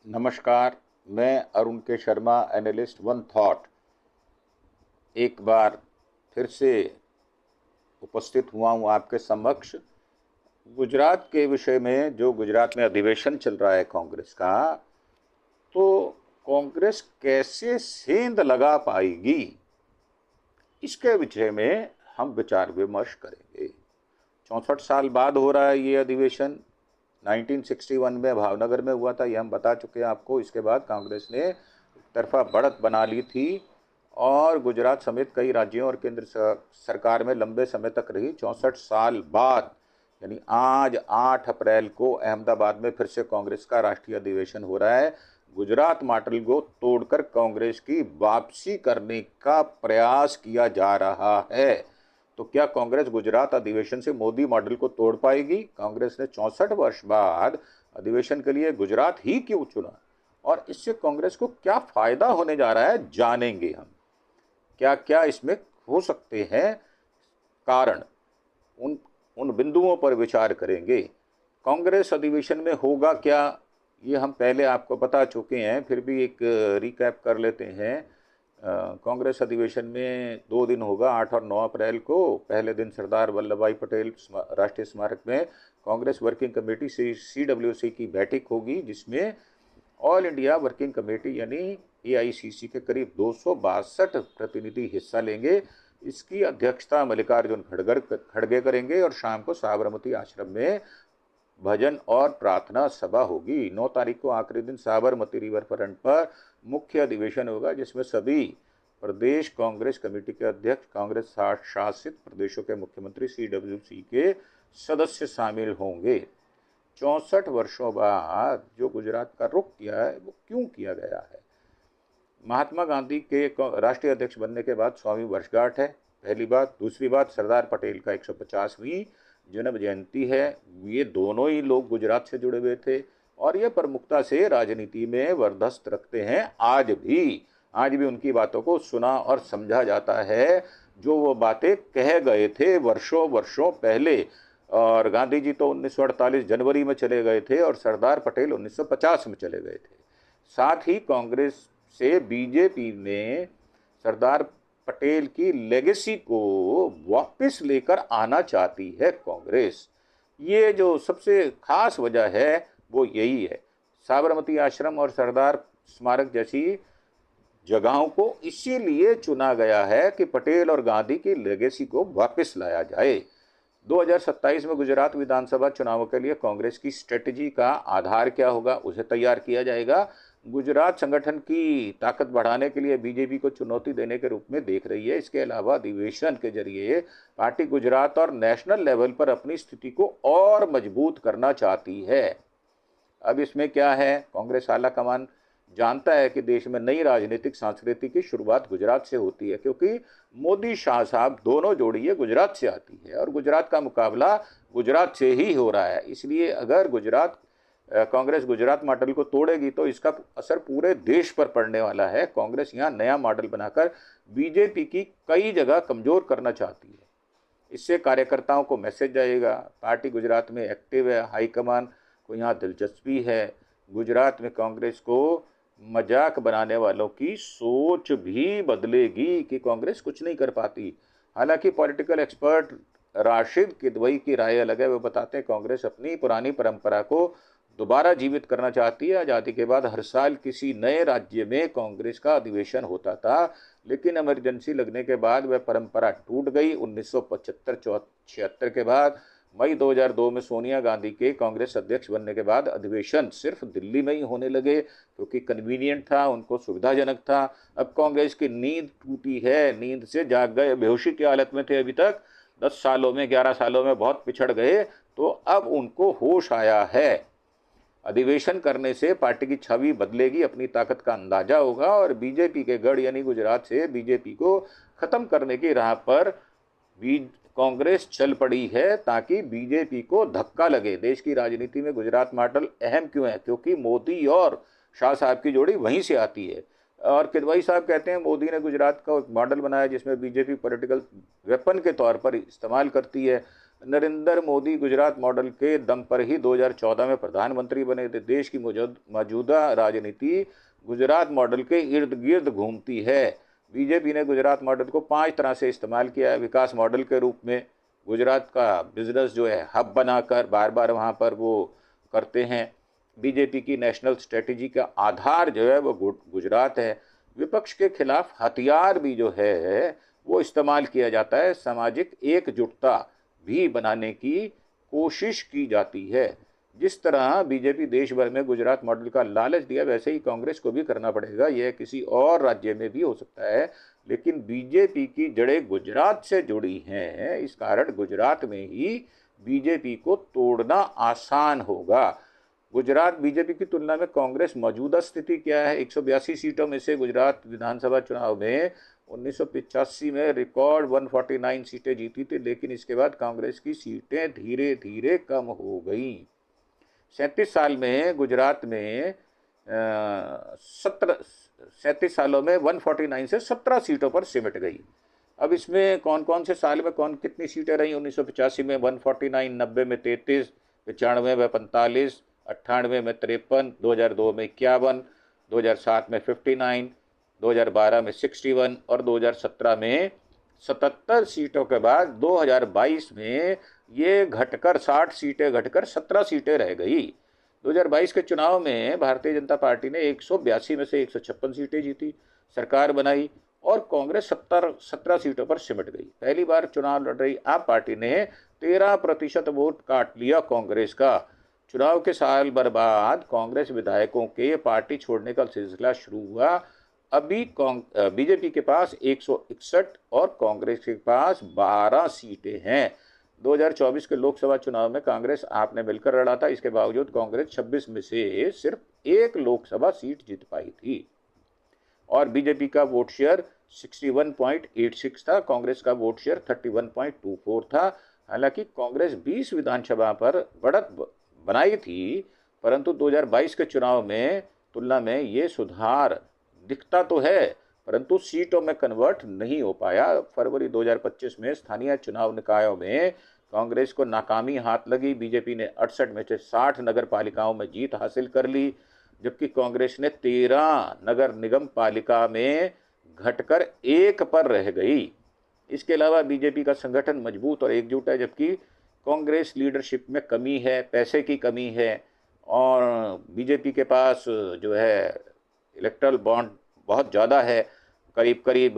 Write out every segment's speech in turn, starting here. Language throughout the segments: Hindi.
नमस्कार। मैं अरुण के शर्मा, एनालिस्ट वन थॉट, एक बार फिर से उपस्थित हुआ हूँ आपके समक्ष। गुजरात के विषय में, जो गुजरात में अधिवेशन चल रहा है कांग्रेस का, तो कांग्रेस कैसे सेंध लगा पाएगी, इसके विषय में हम विचार विमर्श करेंगे। 64 साल बाद हो रहा है ये अधिवेशन। 1961 में भावनगर में हुआ था, ये हम बता चुके हैं आपको। इसके बाद कांग्रेस ने एक तरफा बढ़त बना ली थी और गुजरात समेत कई राज्यों और केंद्र सरकार में लंबे समय तक रही। 64 साल बाद यानी आज 8 अप्रैल को अहमदाबाद में फिर से कांग्रेस का राष्ट्रीय अधिवेशन हो रहा है। गुजरात मॉडल को तोड़कर कांग्रेस की वापसी करने का प्रयास किया जा रहा है। तो क्या कांग्रेस गुजरात अधिवेशन से मोदी मॉडल को तोड़ पाएगी? कांग्रेस ने 64 वर्ष बाद अधिवेशन के लिए गुजरात ही क्यों चुना और इससे कांग्रेस को क्या फायदा होने जा रहा है, जानेंगे हम। क्या क्या इसमें हो सकते हैं कारण, उन उन बिंदुओं पर विचार करेंगे। कांग्रेस अधिवेशन में होगा क्या, ये हम पहले आपको बता चुके हैं, फिर भी एक रिकैप कर लेते हैं। कांग्रेस अधिवेशन में 2 दिन होगा, 8 और 9 अप्रैल को। पहले दिन सरदार वल्लभ भाई पटेल राष्ट्रीय स्मारक में कांग्रेस वर्किंग कमेटी CWC की बैठक होगी, जिसमें ऑल इंडिया वर्किंग कमेटी यानी AICC के करीब 262 प्रतिनिधि हिस्सा लेंगे। इसकी अध्यक्षता मल्लिकार्जुन खड़गे करेंगे और शाम को साबरमती आश्रम में भजन और प्रार्थना सभा होगी। 9 तारीख को आखिरी दिन साबरमती रिवर फ्रंट पर मुख्य अधिवेशन होगा, जिसमें सभी प्रदेश कांग्रेस कमेटी के अध्यक्ष, कांग्रेस शासित प्रदेशों के मुख्यमंत्री, CWC के सदस्य शामिल होंगे। 64 वर्षों बाद जो गुजरात का रुख किया है, वो क्यों किया गया है? महात्मा गांधी के राष्ट्रीय अध्यक्ष बनने के बाद 100वीं वर्षगांठ है, पहली बात। दूसरी बात, सरदार पटेल का 150वीं जन्म जयंती है। ये दोनों ही लोग गुजरात से जुड़े हुए थे और ये प्रमुखता से राजनीति में वर्चस्व रखते हैं। आज भी उनकी बातों को सुना और समझा जाता है, जो वो बातें कह गए थे वर्षों वर्षों पहले। और गांधी जी तो 1948 जनवरी में चले गए थे और सरदार पटेल 1950 में चले गए थे। साथ ही कांग्रेस से बीजेपी ने सरदार पटेल की लेगेसी को वापस लेकर आना चाहती है कांग्रेस। ये जो सबसे खास वजह है वो यही है। साबरमती आश्रम और सरदार स्मारक जैसी जगहों को इसीलिए चुना गया है कि पटेल और गांधी की लेगेसी को वापस लाया जाए। 2027 में गुजरात विधानसभा चुनाव के लिए कांग्रेस की स्ट्रेटजी का आधार क्या होगा, उसे तैयार किया जाएगा। गुजरात संगठन की ताकत बढ़ाने के लिए बीजेपी को चुनौती देने के रूप में देख रही है। इसके अलावा अधिवेशन के जरिए पार्टी गुजरात और नेशनल लेवल पर अपनी स्थिति को और मजबूत करना चाहती है। अब इसमें क्या है, कांग्रेस आला कमान जानता है कि देश में नई राजनीतिक संस्कृति की शुरुआत गुजरात से होती है, क्योंकि मोदी शाह साहब दोनों जोड़ी है गुजरात से आती है और गुजरात का मुकाबला गुजरात से ही हो रहा है। इसलिए अगर कांग्रेस गुजरात मॉडल को तोड़ेगी तो इसका असर पूरे देश पर पड़ने वाला है। कांग्रेस यहाँ नया मॉडल बनाकर बीजेपी की कई जगह कमजोर करना चाहती है। इससे कार्यकर्ताओं को मैसेज जाएगा, पार्टी गुजरात में एक्टिव है, हाईकमान को यहाँ दिलचस्पी है। गुजरात में कांग्रेस को मजाक बनाने वालों की सोच भी बदलेगी कि कांग्रेस कुछ नहीं कर पाती। हालांकि पॉलिटिकल एक्सपर्ट राशिद किदवई की राय अलग है। वो बताते हैं कांग्रेस अपनी पुरानी परंपरा को दोबारा जीवित करना चाहती है। आज़ादी के बाद हर साल किसी नए राज्य में कांग्रेस का अधिवेशन होता था, लेकिन इमरजेंसी लगने के बाद वह परंपरा टूट गई। 1975-76 के बाद मई 2002 में सोनिया गांधी के कांग्रेस अध्यक्ष बनने के बाद अधिवेशन सिर्फ दिल्ली में ही होने लगे, क्योंकि कन्वीनियंट था, उनको सुविधाजनक था। अब कांग्रेस की नींद टूटी है, नींद से जाग गए, बेहोशी की हालत में थे अभी तक। 10 सालों में 11 सालों में बहुत पिछड़ गए, तो अब उनको होश आया है। अधिवेशन करने से पार्टी की छवि बदलेगी, अपनी ताकत का अंदाजा होगा और बीजेपी के गढ़ यानी गुजरात से बीजेपी को खत्म करने की राह पर कांग्रेस चल पड़ी है, ताकि बीजेपी को धक्का लगे। देश की राजनीति में गुजरात मॉडल अहम क्यों है? क्योंकि मोदी और शाह साहब की जोड़ी वहीं से आती है। और किदवई साहब कहते हैं मोदी ने गुजरात का एक मॉडल बनाया जिसमें बीजेपी पॉलिटिकल वेपन के तौर पर इस्तेमाल करती है। नरेंद्र मोदी गुजरात मॉडल के दम पर ही 2014 में प्रधानमंत्री बने थे। देश की मौजूदा राजनीति गुजरात मॉडल के इर्द गिर्द घूमती है। बीजेपी ने गुजरात मॉडल को 5 तरह से इस्तेमाल किया है। विकास मॉडल के रूप में गुजरात का बिजनेस जो है हब बनाकर बार बार वहाँ पर वो करते हैं। बीजेपी की नेशनल स्ट्रेटेजी का आधार जो है वो गुजरात है। विपक्ष के खिलाफ हथियार भी जो है वो इस्तेमाल किया जाता है। सामाजिक एकजुटता भी बनाने की कोशिश की जाती है। जिस तरह बीजेपी देश भर में गुजरात मॉडल का लालच दिया, वैसे ही कांग्रेस को भी करना पड़ेगा। यह किसी और राज्य में भी हो सकता है, लेकिन बीजेपी की जड़ें गुजरात से जुड़ी हैं। इस कारण गुजरात में ही बीजेपी को तोड़ना आसान होगा। गुजरात बीजेपी की तुलना में कांग्रेस मौजूदा स्थिति क्या है? 182 सीटों में से गुजरात विधानसभा चुनाव में 1985 में रिकॉर्ड 149 सीटें जीती थी, लेकिन इसके बाद कांग्रेस की सीटें धीरे धीरे कम हो गई। 37 साल में गुजरात में 37 सालों में 149 से 17 सीटों पर सिमट गई। अब इसमें कौन कौन से साल में कौन कितनी सीटें रही? 1985 में 149, 90 में 33, 95 में 45, 98 में 53, 2002 में 51, 2007 में 59, 2012 में 61 और 2017 में 77 सीटों के बाद 2022 में ये घटकर 60 सीटें घटकर 17 सीटें रह गई। 2022 के चुनाव में भारतीय जनता पार्टी ने 182 में से 156 सीटें जीती, सरकार बनाई और कांग्रेस 17 सीटों पर सिमट गई। पहली बार चुनाव लड़ रही आप पार्टी ने 13% वोट काट लिया कांग्रेस का। चुनाव के साल भर बाद कांग्रेस विधायकों के पार्टी छोड़ने का सिलसिला शुरू हुआ। अभी बीजेपी के पास 161 और कांग्रेस के पास 12 सीटें हैं। 2024 के लोकसभा चुनाव में कांग्रेस आपने मिलकर लड़ा था, इसके बावजूद कांग्रेस 26 में से सिर्फ एक लोकसभा सीट जीत पाई थी और बीजेपी का वोट शेयर 61.86 था, कांग्रेस का वोट शेयर 31.24 था। हालांकि कांग्रेस 20 विधानसभा पर बढ़त बनाई थी, परंतु 2022 के चुनाव में तुलना में ये सुधार दिखता तो है, परंतु सीटों में कन्वर्ट नहीं हो पाया। फरवरी 2025 में स्थानीय चुनाव निकायों में कांग्रेस को नाकामी हाथ लगी। बीजेपी ने 68 में से 60 नगर पालिकाओं में जीत हासिल कर ली, जबकि कांग्रेस ने 13 नगर निगम पालिका में घटकर 1 पर रह गई। इसके अलावा बीजेपी का संगठन मजबूत और एकजुट है, जबकि कांग्रेस लीडरशिप में कमी है, पैसे की कमी है और बीजेपी के पास जो है इलेक्ट्रल बॉन्ड बहुत ज़्यादा है, करीब करीब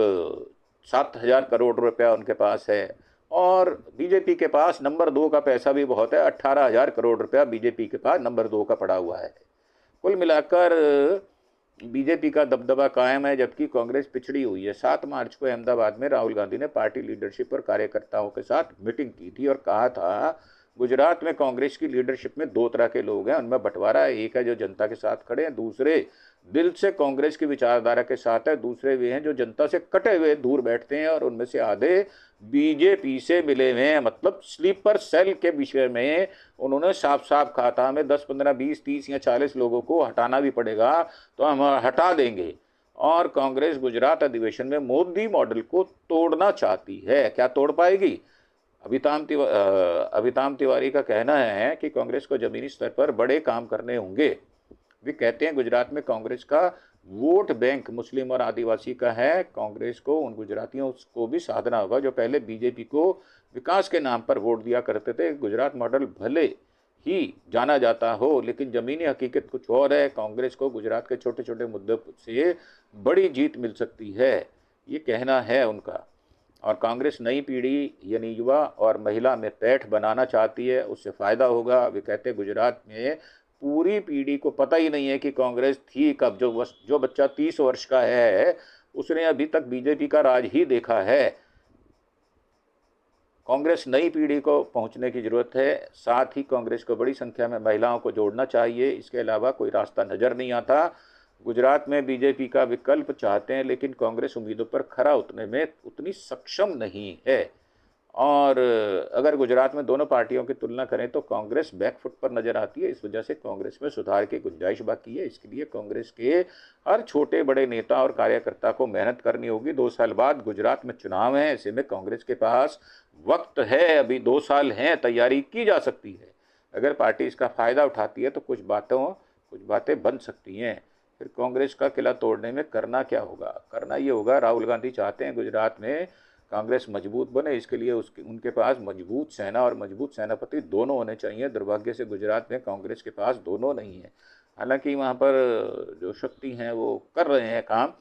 7,000 करोड़ रुपया उनके पास है और बीजेपी के पास नंबर 2 का पैसा भी बहुत है, 18,000 करोड़ रुपया बीजेपी के पास नंबर 2 का पड़ा हुआ है। कुल मिलाकर बीजेपी का दबदबा कायम है, जबकि कांग्रेस पिछड़ी हुई है। 7 मार्च को अहमदाबाद में राहुल गांधी ने पार्टी लीडरशिप और कार्यकर्ताओं के साथ मीटिंग की थी और कहा था गुजरात में कांग्रेस की लीडरशिप में 2 तरह के लोग हैं, उनमें बंटवारा है। एक है जो जनता के साथ खड़े हैं, दूसरे दिल से कांग्रेस की विचारधारा के साथ है, दूसरे वे हैं जो जनता से कटे हुए दूर बैठते हैं और उनमें से आधे बीजेपी से मिले हुए हैं। मतलब स्लीपर सेल के विषय में उन्होंने साफ साफ कहा था हमें 10, 15, 20, 30 या 40 लोगों को हटाना भी पड़ेगा तो हम हटा देंगे। और कांग्रेस गुजरात अधिवेशन में मोदी मॉडल को तोड़ना चाहती है। क्या तोड़ पाएगी? अभिताभ तिवारी का कहना है कि कांग्रेस को जमीनी स्तर पर बड़े काम करने होंगे। वे कहते हैं गुजरात में कांग्रेस का वोट बैंक मुस्लिम और आदिवासी का है। कांग्रेस को उन गुजरातियों को भी साधना होगा जो पहले बीजेपी को विकास के नाम पर वोट दिया करते थे। गुजरात मॉडल भले ही जाना जाता हो, लेकिन ज़मीनी हकीकत कुछ और है। कांग्रेस को गुजरात के छोटे छोटे मुद्दों से बड़ी जीत मिल सकती है, ये कहना है उनका। और कांग्रेस नई पीढ़ी यानी युवा और महिला में पैठ बनाना चाहती है, उससे फ़ायदा होगा। वे कहते हैं गुजरात में पूरी पीढ़ी को पता ही नहीं है कि कांग्रेस थी कब। जो बच्चा 30 वर्ष का है उसने अभी तक बीजेपी का राज ही देखा है। कांग्रेस नई पीढ़ी को पहुंचने की ज़रूरत है। साथ ही कांग्रेस को बड़ी संख्या में महिलाओं को जोड़ना चाहिए। इसके अलावा कोई रास्ता नज़र नहीं आता। गुजरात में बीजेपी का विकल्प चाहते हैं, लेकिन कांग्रेस उम्मीदों पर खरा उतरने में उतनी सक्षम नहीं है। और अगर गुजरात में दोनों पार्टियों की तुलना करें तो कांग्रेस बैकफुट पर नजर आती है। इस वजह से कांग्रेस में सुधार की गुंजाइश बाकी है। इसके लिए कांग्रेस के हर छोटे बड़े नेता और कार्यकर्ता को मेहनत करनी होगी। 2 साल बाद गुजरात में चुनाव है, ऐसे में कांग्रेस के पास वक्त है, अभी 2 साल हैं, तैयारी की जा सकती है। अगर पार्टी इसका फायदा उठाती है तो कुछ बातें बन सकती हैं। फिर कांग्रेस का किला तोड़ने में करना क्या होगा? करना ये होगा, राहुल गांधी चाहते हैं गुजरात में कांग्रेस मजबूत बने। इसके लिए उनके पास मजबूत सेना और मजबूत सेनापति दोनों होने चाहिए। दुर्भाग्य से गुजरात में कांग्रेस के पास दोनों नहीं है। हालांकि वहाँ पर जो शक्ति हैं वो कर रहे हैं काम।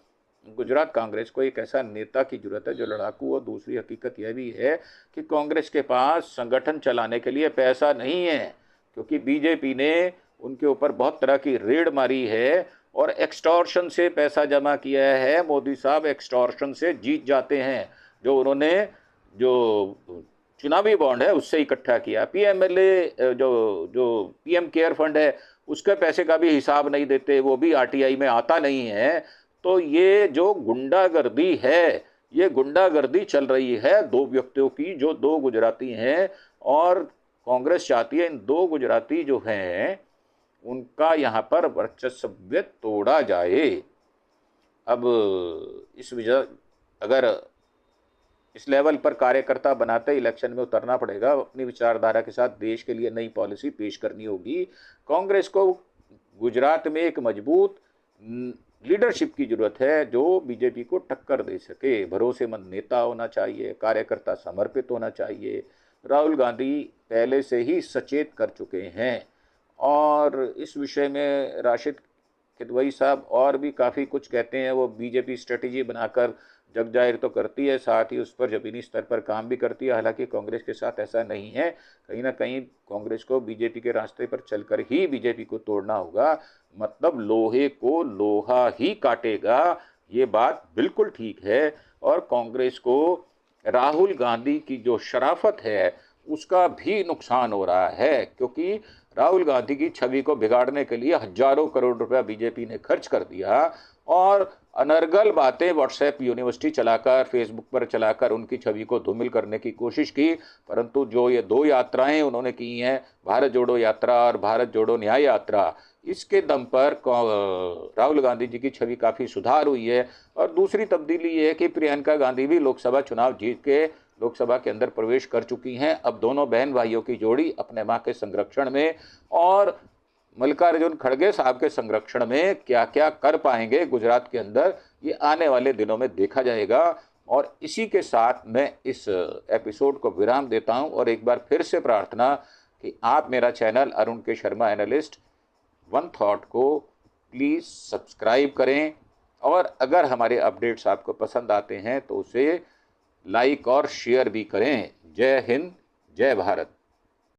गुजरात कांग्रेस को एक ऐसा नेता की जरूरत है जो लड़ाकू हो। दूसरी हकीकत यह भी है कि कांग्रेस के पास संगठन चलाने के लिए पैसा नहीं है, क्योंकि बीजेपी ने उनके ऊपर बहुत तरह की रेड मारी है और एक्सटॉर्शन से पैसा जमा किया है। मोदी साहब एक्सटॉर्शन से जीत जाते हैं। जो उन्होंने जो चुनावी बॉन्ड है उससे इकट्ठा किया, पीएमएलए जो पीएम केयर फंड है उसके पैसे का भी हिसाब नहीं देते, वो भी आरटीआई में आता नहीं है। तो ये जो गुंडागर्दी है, ये गुंडागर्दी चल रही है 2 व्यक्तियों की, जो 2 गुजराती हैं, और कांग्रेस चाहती है इन 2 गुजराती जो हैं उनका यहाँ पर वर्चस्व तोड़ा जाए। अब इस वजह अगर इस लेवल पर कार्यकर्ता बनाते इलेक्शन में उतरना पड़ेगा, अपनी विचारधारा के साथ देश के लिए नई पॉलिसी पेश करनी होगी। कांग्रेस को गुजरात में एक मजबूत लीडरशिप की जरूरत है जो बीजेपी को टक्कर दे सके। भरोसेमंद नेता होना चाहिए, कार्यकर्ता समर्पित होना चाहिए। राहुल गांधी पहले से ही सचेत कर चुके हैं और इस विषय में राशिद किदवई साहब और भी काफ़ी कुछ कहते हैं। वो बीजेपी स्ट्रेटेजी बनाकर जग जाहिर तो करती है, साथ ही उस पर ज़मीनी स्तर पर काम भी करती है। हालांकि कांग्रेस के साथ ऐसा नहीं है। कहीं ना कहीं कांग्रेस को बीजेपी के रास्ते पर चलकर ही बीजेपी को तोड़ना होगा। मतलब लोहे को लोहा ही काटेगा, ये बात बिल्कुल ठीक है। और कांग्रेस को राहुल गांधी की जो शराफत है उसका भी नुकसान हो रहा है, क्योंकि राहुल गांधी की छवि को बिगाड़ने के लिए हजारों करोड़ रुपया बीजेपी ने खर्च कर दिया और अनर्गल बातें व्हाट्सएप यूनिवर्सिटी चलाकर, फेसबुक पर चलाकर उनकी छवि को धूमिल करने की कोशिश की। परंतु जो ये 2 यात्राएं उन्होंने की हैं, भारत जोड़ो यात्रा और भारत जोड़ो न्याय यात्रा, इसके दम पर राहुल गांधी जी की छवि काफ़ी सुधार हुई है। और दूसरी तब्दीली ये है कि प्रियंका गांधी भी लोकसभा चुनाव जीत के लोकसभा के अंदर प्रवेश कर चुकी हैं। अब दोनों बहन भाइयों की जोड़ी अपने मां के संरक्षण में और मल्लिकार्जुन खड़गे साहब के संरक्षण में क्या क्या कर पाएंगे गुजरात के अंदर, ये आने वाले दिनों में देखा जाएगा। और इसी के साथ मैं इस एपिसोड को विराम देता हूं और एक बार फिर से प्रार्थना कि आप मेरा चैनल अरुण के शर्मा एनालिस्ट वन थॉट को प्लीज़ सब्सक्राइब करें और अगर हमारे अपडेट्स आपको पसंद आते हैं तो उसे लाइक और शेयर भी करें। जय हिंद, जय भारत।